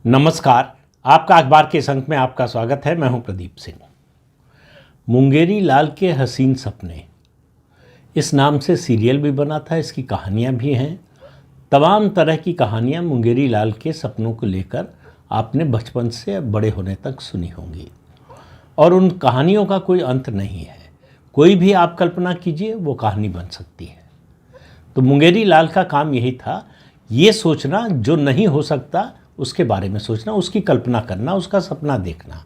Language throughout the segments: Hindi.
नमस्कार। आपका अखबार के इस अंक में आपका स्वागत है। मैं हूं प्रदीप सिंह। मुंगेरी लाल के हसीन सपने, इस नाम से सीरियल भी बना था, इसकी कहानियां भी हैं। तमाम तरह की कहानियां मुंगेरी लाल के सपनों को लेकर आपने बचपन से बड़े होने तक सुनी होंगी और उन कहानियों का कोई अंत नहीं है। कोई भी आप कल्पना कीजिए, वो कहानी बन सकती है। तो मुंगेरी लाल का काम यही था, ये सोचना जो नहीं हो सकता उसके बारे में सोचना, उसकी कल्पना करना, उसका सपना देखना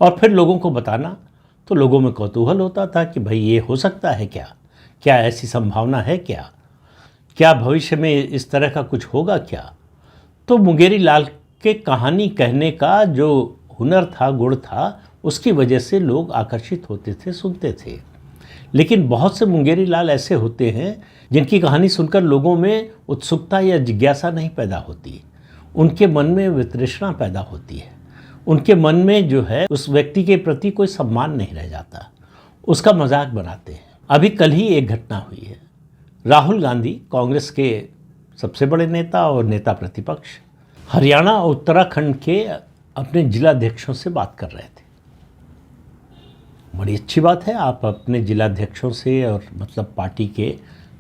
और फिर लोगों को बताना। तो लोगों में कौतूहल होता था कि भाई ये हो सकता है क्या, क्या ऐसी संभावना है, क्या भविष्य में इस तरह का कुछ होगा क्या। तो मुंगेरी लाल के कहानी कहने का जो हुनर था, गुण था, उसकी वजह से लोग आकर्षित होते थे, सुनते थे। लेकिन बहुत से मुंगेरी लाल ऐसे होते हैं जिनकी कहानी सुनकर लोगों में उत्सुकता या जिज्ञासा नहीं पैदा होती, उनके मन में वितृष्णा पैदा होती है। उनके मन में जो है उस व्यक्ति के प्रति कोई सम्मान नहीं रह जाता, उसका मजाक बनाते हैं। अभी कल ही एक घटना हुई है। राहुल गांधी, कांग्रेस के सबसे बड़े नेता और नेता प्रतिपक्ष, हरियाणा और उत्तराखंड के अपने जिलाध्यक्षों से बात कर रहे थे। बड़ी अच्छी बात है, आप अपने जिलाध्यक्षों से और मतलब पार्टी के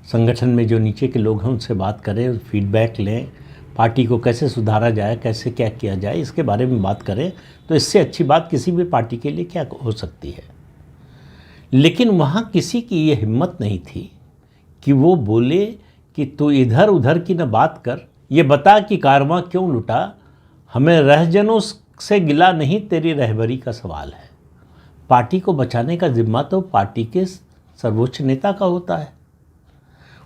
संगठन में जो नीचे के लोग हैं उनसे बात करें, फीडबैक लें, पार्टी को कैसे सुधारा जाए, कैसे क्या किया जाए, इसके बारे में बात करें। तो इससे अच्छी बात किसी भी पार्टी के लिए क्या हो सकती है। लेकिन वहाँ किसी की ये हिम्मत नहीं थी कि वो बोले कि तू इधर उधर की न बात कर, ये बता कि कारवां क्यों लुटा, हमें रहजनों से गिला नहीं, तेरी रहबरी का सवाल है। पार्टी को बचाने का जिम्मा तो पार्टी के सर्वोच्च नेता का होता है।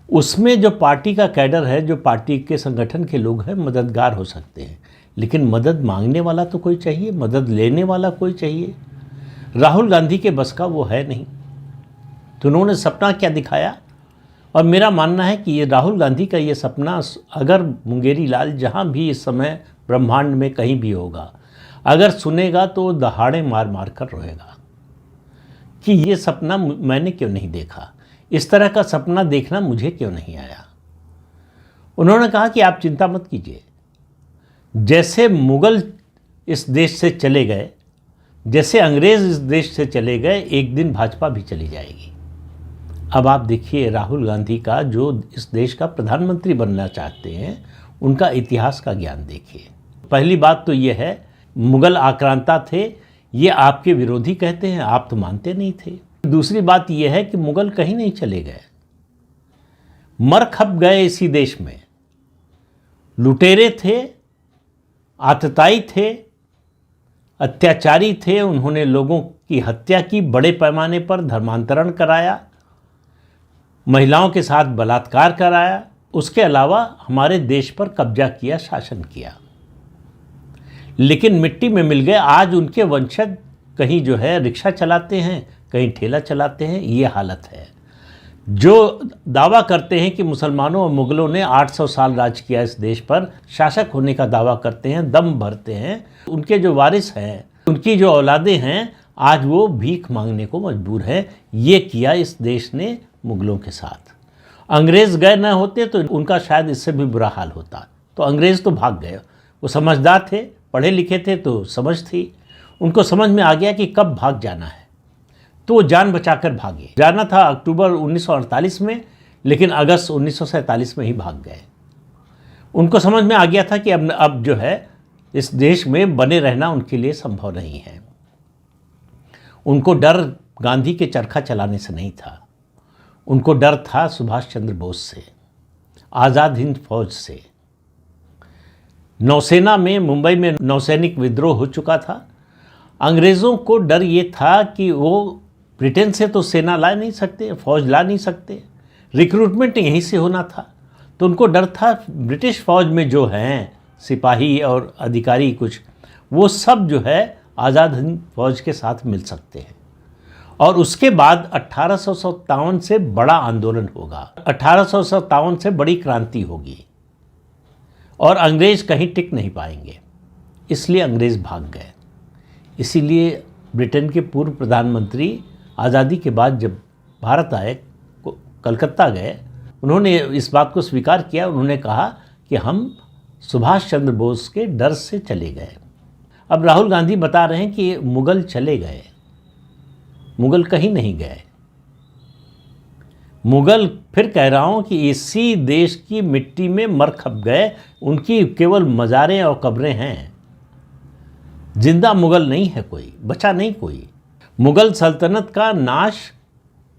उसमें जो पार्टी का कैडर है, जो पार्टी के संगठन के लोग हैं, मददगार हो सकते हैं, लेकिन मदद मांगने वाला तो कोई चाहिए, मदद लेने वाला कोई चाहिए। राहुल गांधी के बस का वो है नहीं। तो उन्होंने सपना क्या दिखाया, और मेरा मानना है कि ये राहुल गांधी का ये सपना अगर मुंगेरी लाल जहाँ भी इस समय ब्रह्मांड में कहीं भी होगा, अगर सुनेगा तो दहाड़े मार मार कर रोएगा कि ये सपना मैंने क्यों नहीं देखा, इस तरह का सपना देखना मुझे क्यों नहीं आया। उन्होंने कहा कि आप चिंता मत कीजिए, जैसे मुगल इस देश से चले गए, जैसे अंग्रेज इस देश से चले गए, एक दिन भाजपा भी चली जाएगी। अब आप देखिए राहुल गांधी का, जो इस देश का प्रधानमंत्री बनना चाहते हैं, उनका इतिहास का ज्ञान देखिए। पहली बात तो ये है, मुगल आक्रांता थे, ये आपके विरोधी कहते हैं, आप तो मानते नहीं थे। दूसरी बात यह है कि मुगल कहीं नहीं चले गए, मर खप गए इसी देश में। लुटेरे थे, आतताई थे, अत्याचारी थे, उन्होंने लोगों की हत्या की, बड़े पैमाने पर धर्मांतरण कराया, महिलाओं के साथ बलात्कार कराया, उसके अलावा हमारे देश पर कब्जा किया, शासन किया। लेकिन मिट्टी में मिल गए। आज उनके वंशज कहीं जो है रिक्शा चलाते हैं, कहीं ठेला चलाते हैं, ये हालत है। जो दावा करते हैं कि मुसलमानों और मुगलों ने 800 साल राज किया इस देश पर, शासक होने का दावा करते हैं, दम भरते हैं, उनके जो वारिस हैं, उनकी जो औलादें हैं, आज वो भीख मांगने को मजबूर है। ये किया इस देश ने मुगलों के साथ। अंग्रेज़ गए न होते तो उनका शायद इससे भी बुरा हाल होता। तो अंग्रेज़ तो भाग गए, वो समझदार थे, पढ़े लिखे थे, तो समझ थी, उनको समझ में आ गया कि कब भाग जाना है, तो वो जान बचाकर भागे। जाना था अक्टूबर 1948 में, लेकिन अगस्त 1947 में ही भाग गए। उनको समझ में आ गया था कि अब जो है इस देश में बने रहना उनके लिए संभव नहीं है। उनको डर गांधी के चरखा चलाने से नहीं था, उनको डर था सुभाष चंद्र बोस से, आज़ाद हिंद फौज से। नौसेना में, मुंबई में नौसैनिक विद्रोह हो चुका था। अंग्रेज़ों को डर ये था कि वो ब्रिटेन से तो सेना ला नहीं सकते, फौज ला नहीं सकते, रिक्रूटमेंट यहीं से होना था। तो उनको डर था ब्रिटिश फौज में जो हैं सिपाही और अधिकारी कुछ, वो सब जो है आज़ाद हिंद फौज के साथ मिल सकते हैं। और उसके बाद 1857 से बड़ा आंदोलन होगा, 1857 से बड़ी क्रांति होगी और अंग्रेज कहीं टिक नहीं पाएंगे, इसलिए अंग्रेज़ भाग गए। इसीलिए ब्रिटेन के पूर्व प्रधानमंत्री आज़ादी के बाद जब भारत आए, कलकत्ता गए, उन्होंने इस बात को स्वीकार किया। उन्होंने कहा कि हम सुभाष चंद्र बोस के डर से चले गए। अब राहुल गांधी बता रहे हैं कि मुगल चले गए। मुगल कहीं नहीं गए। मुगल, फिर कह रहा हूँ कि इसी देश की मिट्टी में मर खप गए। उनकी केवल मज़ारें और कब्रें हैं। जिंदा मुगल नहीं है कोई, बचा नहीं कोई। मुगल सल्तनत का नाश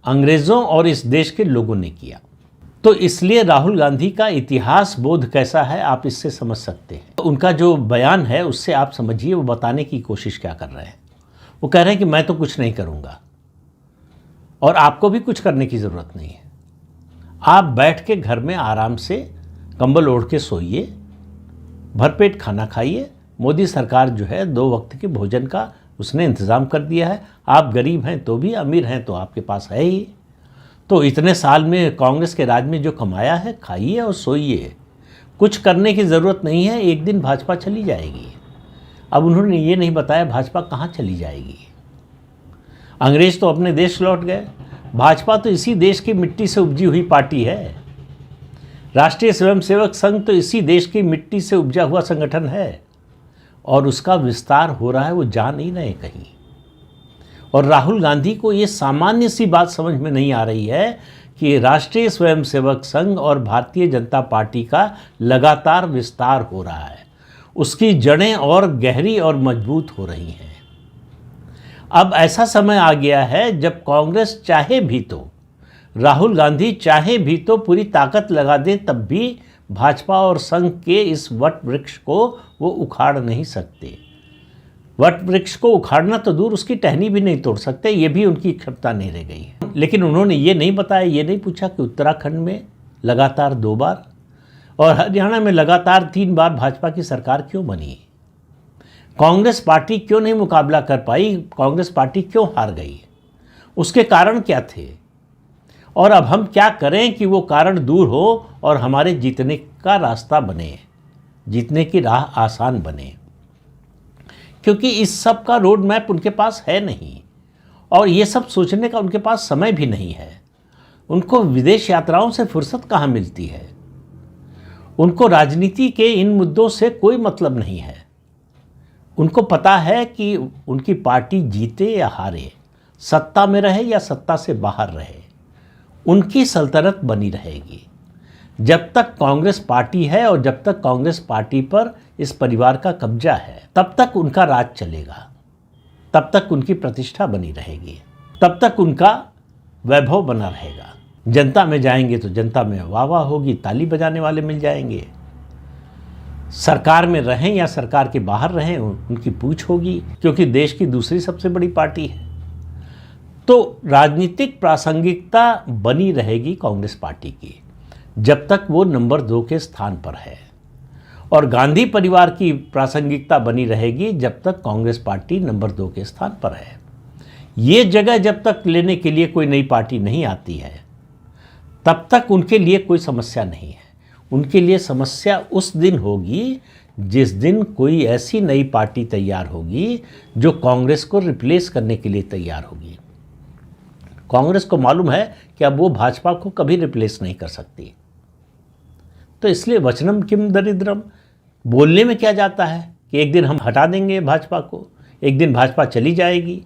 अंग्रेज़ों और इस देश के लोगों ने किया। तो इसलिए राहुल गांधी का इतिहास बोध कैसा है आप इससे समझ सकते हैं। उनका जो बयान है उससे आप समझिए वो बताने की कोशिश क्या कर रहे हैं। वो कह रहे हैं कि मैं तो कुछ नहीं करूँगा और आपको भी कुछ करने की ज़रूरत नहीं है। आप बैठ के घर में आराम से कंबल ओढ़ के सोइए, भरपेट खाना खाइए। मोदी सरकार जो है 2 वक्त के भोजन का उसने इंतज़ाम कर दिया है। आप गरीब हैं तो भी, अमीर हैं तो आपके पास है ही। तो इतने साल में कांग्रेस के राज में जो कमाया है खाइए और सोइए। कुछ करने की ज़रूरत नहीं है। एक दिन भाजपा चली जाएगी। अब उन्होंने ये नहीं बताया भाजपा कहाँ चली जाएगी। अंग्रेज तो अपने देश लौट गए। भाजपा तो इसी देश की मिट्टी से उपजी हुई पार्टी है। राष्ट्रीय स्वयंसेवक संघ तो इसी देश की मिट्टी से उपजा हुआ संगठन है और उसका विस्तार हो रहा है, वो जा नहीं रहे कहीं। और राहुल गांधी को ये सामान्य सी बात समझ में नहीं आ रही है कि राष्ट्रीय स्वयंसेवक संघ और भारतीय जनता पार्टी का लगातार विस्तार हो रहा है। उसकी जड़ें और गहरी और मजबूत हो रही हैं। अब ऐसा समय आ गया है जब कांग्रेस चाहे भी तो, राहुल गांधी चाहे भी तो पूरी ताकत लगा दे, तब भी भाजपा और संघ के इस वट वृक्ष को वो उखाड़ नहीं सकते। वट वृक्ष को उखाड़ना तो दूर, उसकी टहनी भी नहीं तोड़ सकते। ये भी उनकी क्षमता नहीं रह गई है। लेकिन उन्होंने ये नहीं बताया, ये नहीं पूछा कि उत्तराखंड में लगातार 2 बार और हरियाणा में लगातार 3 बार भाजपा की सरकार क्यों बनी। कांग्रेस पार्टी क्यों नहीं मुकाबला कर पाई, कांग्रेस पार्टी क्यों हार गई, उसके कारण क्या थे और अब हम क्या करें कि वो कारण दूर हो और हमारे जीतने का रास्ता बने, जीतने की राह आसान बने। क्योंकि इस सब का रोड मैप उनके पास है नहीं और ये सब सोचने का उनके पास समय भी नहीं है। उनको विदेश यात्राओं से फुर्सत कहाँ मिलती है। उनको राजनीति के इन मुद्दों से कोई मतलब नहीं है। उनको पता है कि उनकी पार्टी जीते या हारे, सत्ता में रहे या सत्ता से बाहर रहे, उनकी सल्तनत बनी रहेगी। जब तक कांग्रेस पार्टी है और जब तक कांग्रेस पार्टी पर इस परिवार का कब्जा है, तब तक उनका राज चलेगा, तब तक उनकी प्रतिष्ठा बनी रहेगी, तब तक उनका वैभव बना रहेगा। जनता में जाएंगे तो जनता में वाह वाह होगी, ताली बजाने वाले मिल जाएंगे। सरकार में रहें या सरकार के बाहर रहें, उनकी पूछ होगी, क्योंकि देश की दूसरी सबसे बड़ी पार्टी है। तो राजनीतिक प्रासंगिकता बनी रहेगी कांग्रेस पार्टी की जब तक वो नंबर 2 के स्थान पर है, और गांधी परिवार की प्रासंगिकता बनी रहेगी जब तक कांग्रेस पार्टी नंबर 2 के स्थान पर है। ये जगह जब तक लेने के लिए कोई नई पार्टी नहीं आती है, तब तक उनके लिए कोई समस्या नहीं है। उनके लिए समस्या उस दिन होगी जिस दिन कोई ऐसी नई पार्टी तैयार होगी जो कांग्रेस को रिप्लेस करने के लिए तैयार होगी। कांग्रेस को मालूम है कि अब वो भाजपा को कभी रिप्लेस नहीं कर सकती। तो इसलिए वचनम किम दरिद्रम, बोलने में क्या जाता है कि एक दिन हम हटा देंगे भाजपा को, एक दिन भाजपा चली जाएगी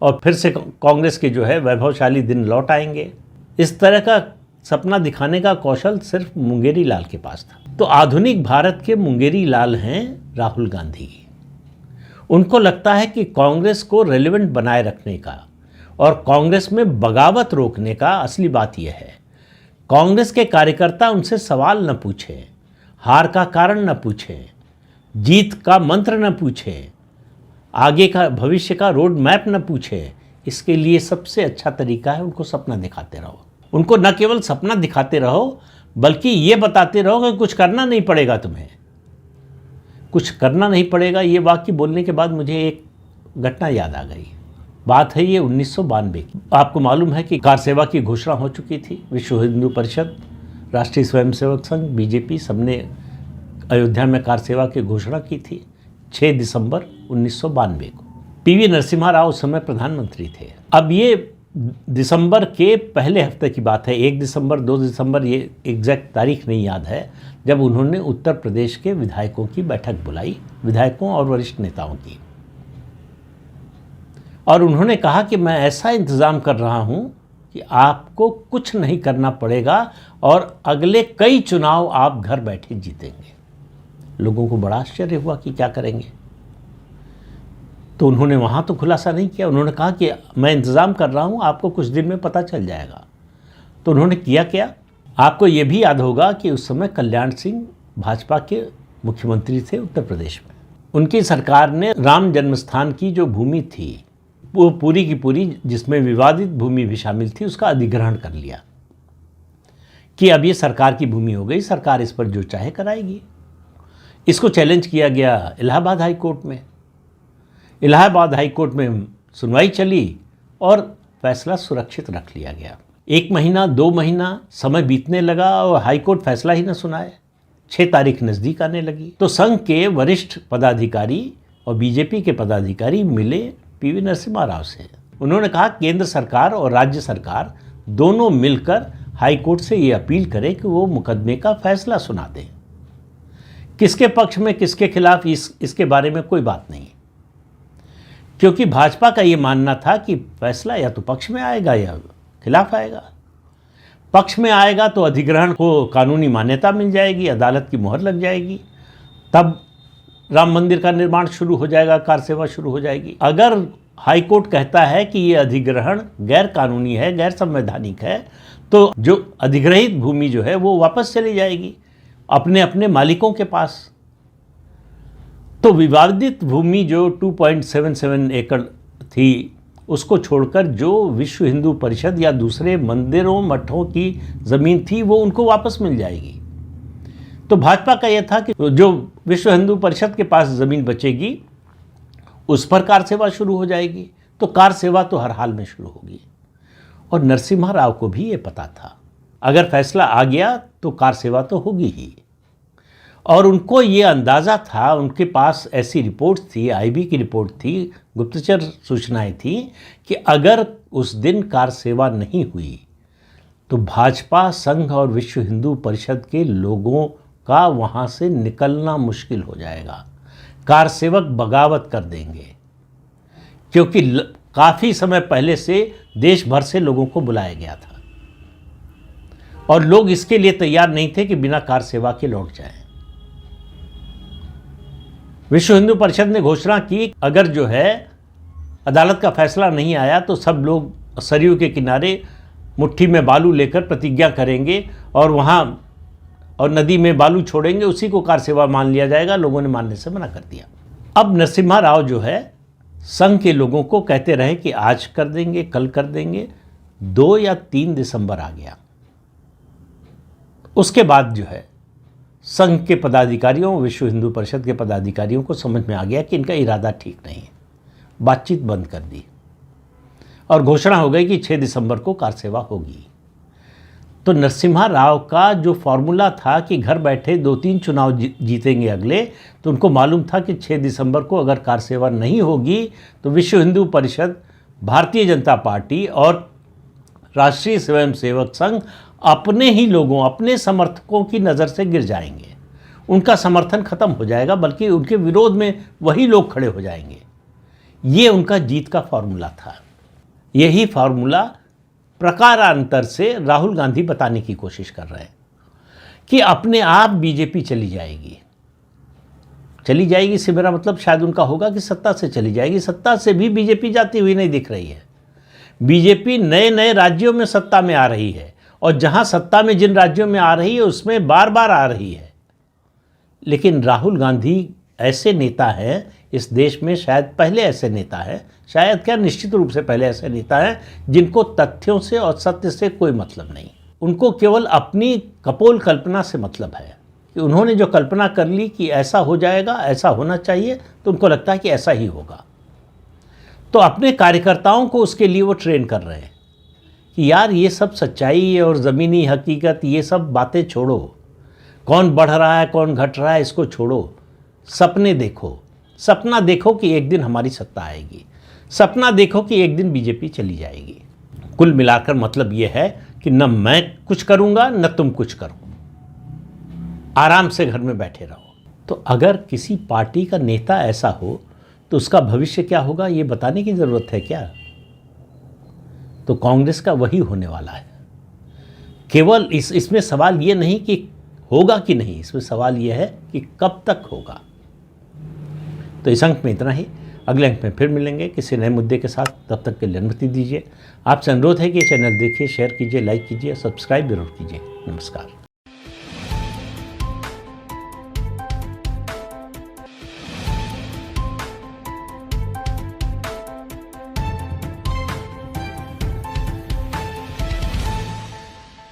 और फिर से कांग्रेस के जो है वैभवशाली दिन लौट आएंगे। इस तरह का सपना दिखाने का कौशल सिर्फ मुंगेरी लाल के पास था। तो आधुनिक भारत के मुंगेरी लाल हैं राहुल गांधी। उनको लगता है कि कांग्रेस को रेलेवेंट बनाए रखने का और कांग्रेस में बगावत रोकने का असली बात यह है, कांग्रेस के कार्यकर्ता उनसे सवाल न पूछें, हार का कारण न पूछें, जीत का मंत्र न पूछें, आगे का भविष्य का रोड मैप न पूछें। इसके लिए सबसे अच्छा तरीका है उनको सपना दिखाते रहो। उनको न केवल सपना दिखाते रहो बल्कि ये बताते रहो कि कुछ करना नहीं पड़ेगा, तुम्हें कुछ करना नहीं पड़ेगा। ये वाक्य बोलने के बाद मुझे एक घटना याद आ गई। बात है ये 1992 की। आपको मालूम है कि कार सेवा की घोषणा हो चुकी थी। विश्व हिंदू परिषद, राष्ट्रीय स्वयंसेवक संघ, बीजेपी सबने अयोध्या में कार सेवा की घोषणा की थी 6 दिसंबर 1992 को। पीवी नरसिम्हा राव उस समय प्रधानमंत्री थे। अब ये दिसंबर के पहले हफ्ते की बात है, 1 दिसंबर 2 दिसंबर, ये एग्जैक्ट तारीख नहीं याद है, जब उन्होंने उत्तर प्रदेश के विधायकों की बैठक बुलाई, विधायकों और वरिष्ठ नेताओं की, और उन्होंने कहा कि मैं ऐसा इंतज़ाम कर रहा हूं कि आपको कुछ नहीं करना पड़ेगा और अगले कई चुनाव आप घर बैठे जीतेंगे। लोगों को बड़ा आश्चर्य हुआ कि क्या करेंगे। तो उन्होंने वहाँ तो खुलासा नहीं किया, उन्होंने कहा कि मैं इंतज़ाम कर रहा हूँ, आपको कुछ दिन में पता चल जाएगा। तो उन्होंने किया क्या? आपको ये भी याद होगा कि उस समय कल्याण सिंह भाजपा के मुख्यमंत्री थे उत्तर प्रदेश में। उनकी सरकार ने राम जन्मस्थान की जो भूमि थी वो पूरी की पूरी, जिसमें विवादित भूमि भी शामिल थी, उसका अधिग्रहण कर लिया कि अब ये सरकार की भूमि हो गई, सरकार इस पर जो चाहे कराएगी। इसको चैलेंज किया गया इलाहाबाद हाई कोर्ट में। इलाहाबाद हाई कोर्ट में सुनवाई चली और फैसला सुरक्षित रख लिया गया। 1 महीना 2 महीना समय बीतने लगा और हाई कोर्ट फैसला ही न सुनाए। 6 तारीख नज़दीक आने लगी तो संघ के वरिष्ठ पदाधिकारी और बीजेपी के पदाधिकारी मिले पीवी नरसिम्हा राव से। उन्होंने कहा केंद्र सरकार और राज्य सरकार दोनों मिलकर हाई कोर्ट से ये अपील करें कि वो मुकदमे का फैसला सुना दें। किसके पक्ष में किसके खिलाफ इसके बारे में कोई बात नहीं, क्योंकि भाजपा का ये मानना था कि फैसला या तो पक्ष में आएगा या खिलाफ आएगा। पक्ष में आएगा तो अधिग्रहण को कानूनी मान्यता मिल जाएगी, अदालत की मोहर लग जाएगी, तब राम मंदिर का निर्माण शुरू हो जाएगा, कार सेवा शुरू हो जाएगी। अगर हाई कोर्ट कहता है कि ये अधिग्रहण गैर कानूनी है, गैर संवैधानिक है, तो जो अधिग्रहित भूमि जो है वो वापस चली जाएगी अपने अपने मालिकों के पास। तो विवादित भूमि जो 2.77 एकड़ थी, उसको छोड़कर जो विश्व हिंदू परिषद या दूसरे मंदिरों मठों की ज़मीन थी वो उनको वापस मिल जाएगी। तो भाजपा का यह था कि जो विश्व हिंदू परिषद के पास ज़मीन बचेगी उस पर कार सेवा शुरू हो जाएगी। तो कार सेवा तो हर हाल में शुरू होगी। और नरसिम्हा राव को भी ये पता था, अगर फैसला आ गया तो कार सेवा तो होगी ही। और उनको ये अंदाज़ा था, उनके पास ऐसी रिपोर्ट थी, आईबी की रिपोर्ट थी, गुप्तचर सूचनाएं थी कि अगर उस दिन कार सेवा नहीं हुई तो भाजपा, संघ और विश्व हिंदू परिषद के लोगों का वहाँ से निकलना मुश्किल हो जाएगा। कार सेवक बगावत कर देंगे, क्योंकि काफ़ी समय पहले से देश भर से लोगों को बुलाया गया था और लोग इसके लिए तैयार नहीं थे कि बिना कार सेवा के लौट जाएं। विश्व हिंदू परिषद ने घोषणा की अगर जो है अदालत का फैसला नहीं आया तो सब लोग सरयू के किनारे मुट्ठी में बालू लेकर प्रतिज्ञा करेंगे और वहाँ और नदी में बालू छोड़ेंगे, उसी को कार सेवा मान लिया जाएगा। लोगों ने मानने से मना कर दिया। अब नरसिम्हा राव जो है संघ के लोगों को कहते रहे कि आज कर देंगे, कल कर देंगे। 2 या 3 दिसंबर आ गया। उसके बाद जो है संघ के पदाधिकारियों, विश्व हिंदू परिषद के पदाधिकारियों को समझ में आ गया कि इनका इरादा ठीक नहीं है। बातचीत बंद कर दी और घोषणा हो गई कि 6 दिसंबर को कार सेवा होगी। तो नरसिम्हा राव का जो फॉर्मूला था कि घर बैठे 2-3 चुनाव जीतेंगे अगले, तो उनको मालूम था कि 6 दिसंबर को अगर कार सेवा नहीं होगी तो विश्व हिंदू परिषद, भारतीय जनता पार्टी और राष्ट्रीय स्वयंसेवक संघ अपने ही लोगों, अपने समर्थकों की नज़र से गिर जाएंगे। उनका समर्थन खत्म हो जाएगा, बल्कि उनके विरोध में वही लोग खड़े हो जाएंगे। ये उनका जीत का फॉर्मूला था। यही फॉर्मूला प्रकारांतर से राहुल गांधी बताने की कोशिश कर रहे हैं कि अपने आप बीजेपी चली जाएगी। चली जाएगी से मेरा मतलब शायद उनका होगा कि सत्ता से चली जाएगी। सत्ता से भी बीजेपी जाती हुई नहीं दिख रही है। बीजेपी नए नए राज्यों में सत्ता में आ रही है और जहां सत्ता में जिन राज्यों में आ रही है उसमें बार बार आ रही है। लेकिन राहुल गांधी ऐसे नेता हैं इस देश में, शायद पहले ऐसे नेता हैं, शायद क्या निश्चित रूप से पहले ऐसे नेता हैं जिनको तथ्यों से और सत्य से कोई मतलब नहीं। उनको केवल अपनी कपोल कल्पना से मतलब है कि उन्होंने जो कल्पना कर ली कि ऐसा हो जाएगा, ऐसा होना चाहिए, तो उनको लगता है कि ऐसा ही होगा। तो अपने कार्यकर्ताओं को उसके लिए वो ट्रेन कर रहे हैं कि यार ये सब सच्चाई और ज़मीनी हकीकत, ये सब बातें छोड़ो। कौन बढ़ रहा है, कौन घट रहा है, इसको छोड़ो। सपने देखो, सपना देखो कि एक दिन हमारी सत्ता आएगी, सपना देखो कि एक दिन बीजेपी चली जाएगी। कुल मिलाकर मतलब ये है कि न मैं कुछ करूँगा न तुम कुछ करो, आराम से घर में बैठे रहो। तो अगर किसी पार्टी का नेता ऐसा हो तो उसका भविष्य क्या होगा ये बताने की ज़रूरत है क्या? तो कांग्रेस का वही होने वाला है। केवल इसमें सवाल ये नहीं कि होगा कि नहीं, इसमें सवाल ये है कि कब तक होगा। तो इस अंक में इतना ही, अगले अंक में फिर मिलेंगे किसी नए मुद्दे के साथ। तब तक के लिए अनुमति दीजिए। आपसे अनुरोध है कि चैनल देखिए, शेयर कीजिए, लाइक कीजिए, सब्सक्राइब जरूर कीजिए। नमस्कार।